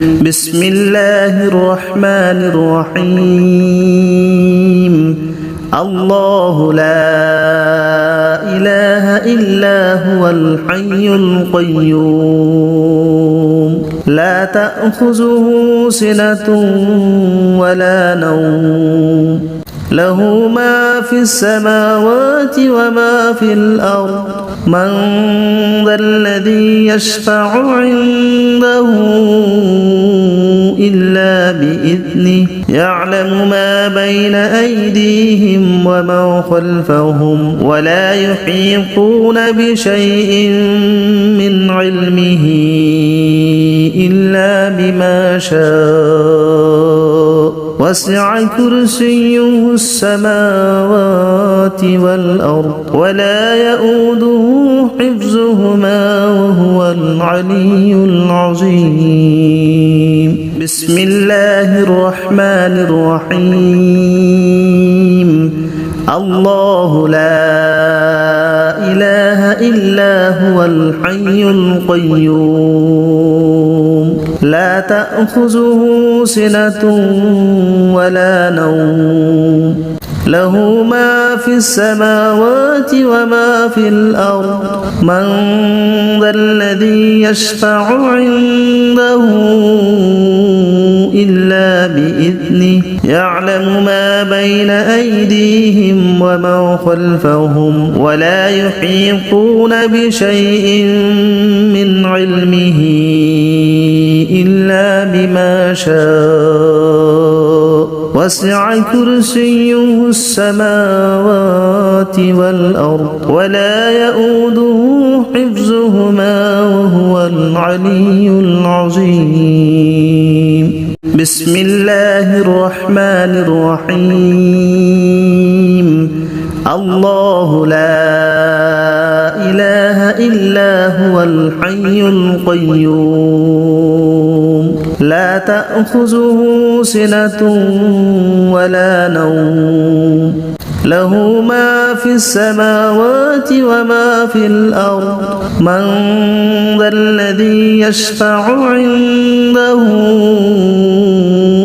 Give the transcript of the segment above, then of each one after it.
بسم الله الرحمن الرحيم الله لا إله إلا هو الحي القيوم لا تأخذه سنة ولا نوم له ما في السماوات وما في الأرض من ذا الذي يشفع عنده إلا بإذنه يعلم ما بين أيديهم وما خلفهم ولا يحيطون بشيء من علمه إلا بما شاء وسع كرسيه السماوات والأرض ولا يؤوده حفظهما وهو العلي العظيم بسم الله الرحمن الرحيم الله لا إله إلا هو الحي القيوم لا تأخذه سنة ولا نوم له ما في السماوات وما في الأرض من ذا الذي يشفع عنده إلا بإذنه يعلم ما بين أيديهم وما خلفهم ولا يحيطون بشيء من علمه إلا بما شاء وسع كرسيه السماوات والأرض ولا يؤوده حفظهما وهو العلي العظيم بسم الله الرحمن الرحيم الله لا إله إلا هو الحي القيوم لا تأخذه سنة ولا نوم له ما في السماوات وما في الأرض من ذا الذي يشفع عنده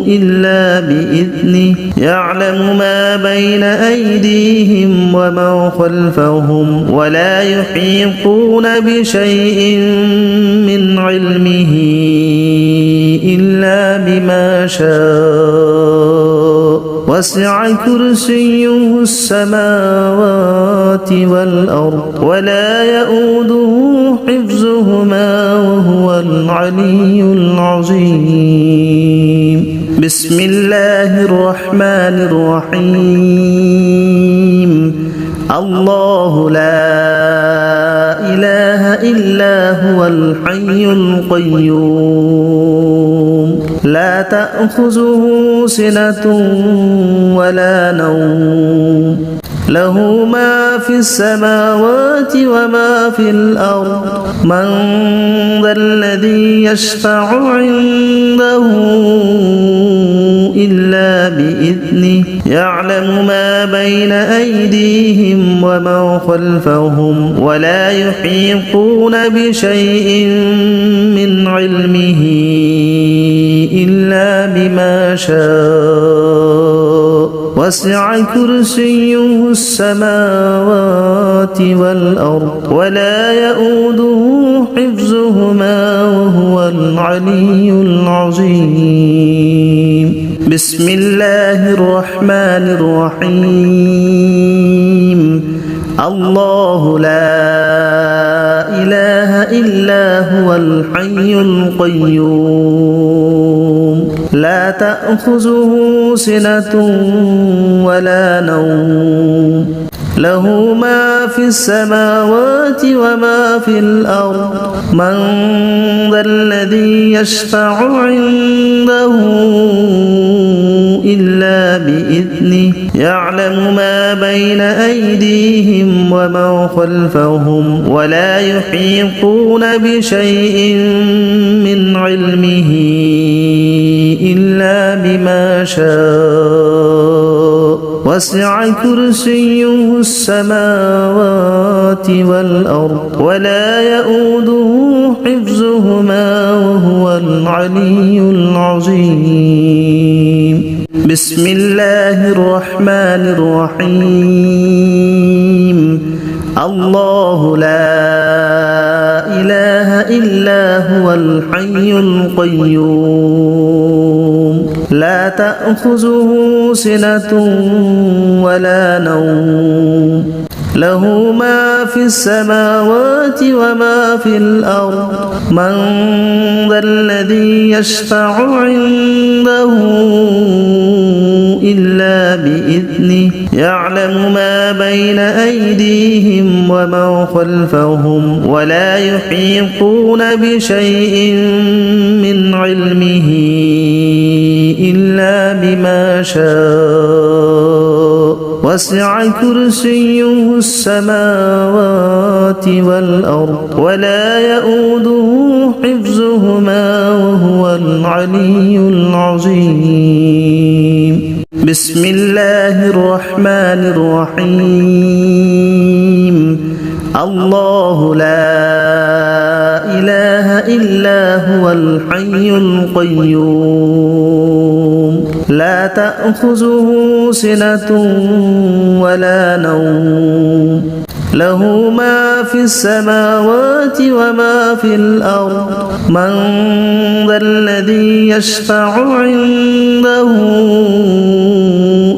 إلا بإذنه يعلم ما بين أيديهم وما خلفهم ولا يحيطون بشيء من علمه إلا بما شاء وسع كرسيه السماوات والأرض ولا يؤوده حفظهما وهو العلي العظيم بسم الله الرحمن الرحيم الله لا إله إلا هو الحي القيوم لا تأخذه سنة ولا نوم له ما في السماوات وما في الأرض من ذا الذي يشفع عنده إلا بإذنه يعلم ما بين أيديهم وما خلفهم ولا يحيطون بشيء من علمه إلا بما شاء وسع كرسيه السماوات والأرض ولا يؤوده حفظهما وهو العلي العظيم بسم الله الرحمن الرحيم الله لا إله إلا هو الحي القيوم لا تأخذه سنة ولا نوم له ما في السماوات وما في الأرض من ذا الذي يشفع عنده إلا بإذنه يعلم ما بين أيديهم وما خلفهم ولا يحيطون بشيء من علمه إلا بما شاء وسع كرسيه السماوات والأرض ولا يؤوده حفظهما وهو العلي العظيم بسم الله الرحمن الرحيم الله لا إله إلا هو الحي القيوم لا تأخذه سنة ولا نوم له ما في السماوات وما في الأرض من ذا الذي يشفع عنده إلا بإذنه يعلم ما بين أيديهم وما خلفهم ولا يحيطون بشيء من علمه إلا بما شاء وسع كرسيه السماوات والأرض ولا يؤوده حفظهما وهو العلي العظيم بسم الله الرحمن الرحيم الله لا إله إلا هو الحي القيوم لا تأخذه سنة ولا نوم له ما في السماوات وما في الأرض من ذا الذي يشفع عنده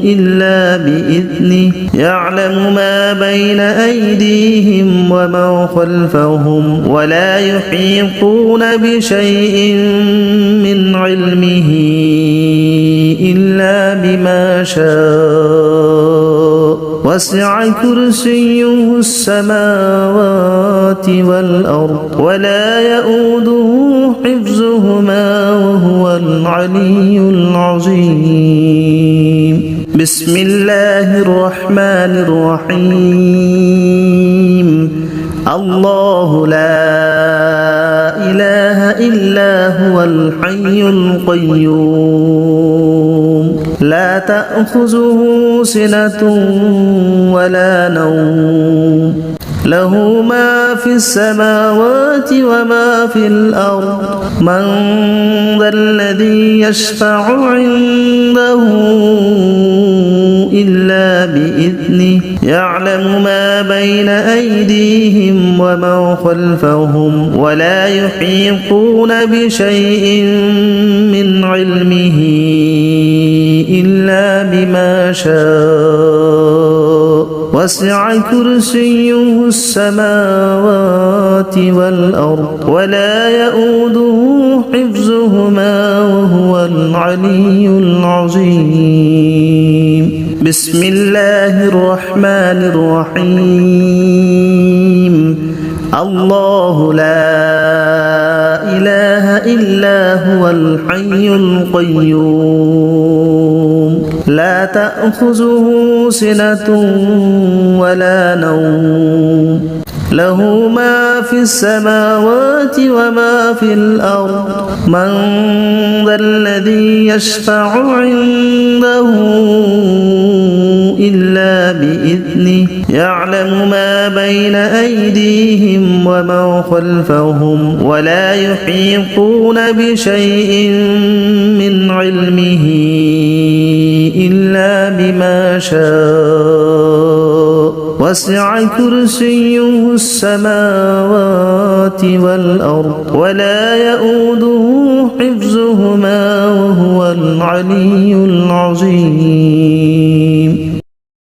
إلا بإذنه يعلم ما بين أيديهم وما خلفهم ولا يحيطون بشيء من علمه إلا بما شاء وسع كرسيه السماوات والأرض ولا يؤوده حفظهما وهو العلي العظيم بسم الله الرحمن الرحيم الله لا إله إلا هو الحي القيوم لا تأخذه سنة ولا نوم له ما في السماوات وما في الأرض من ذا الذي يشفع عنده إلا بإذنه يعلم ما بين أيديهم وما خلفهم ولا يحيطون بشيء من علمه إلا بما شاء وسع كرسيه السماوات والأرض ولا يؤوده حفظهما وهو العلي العظيم بسم الله الرحمن الرحيم الله لا إله إلا هو الحي القيوم لا تأخذه سنة ولا نوم له ما في السماوات وما في الأرض من ذا الذي يشفع عنده إلا بإذنه يعلم ما بين أيديهم وما خلفهم ولا يحيطون بشيء من علمه إلا بما شاء وسع كرسيه السماوات والأرض ولا يؤوده حفظهما وهو العلي العظيم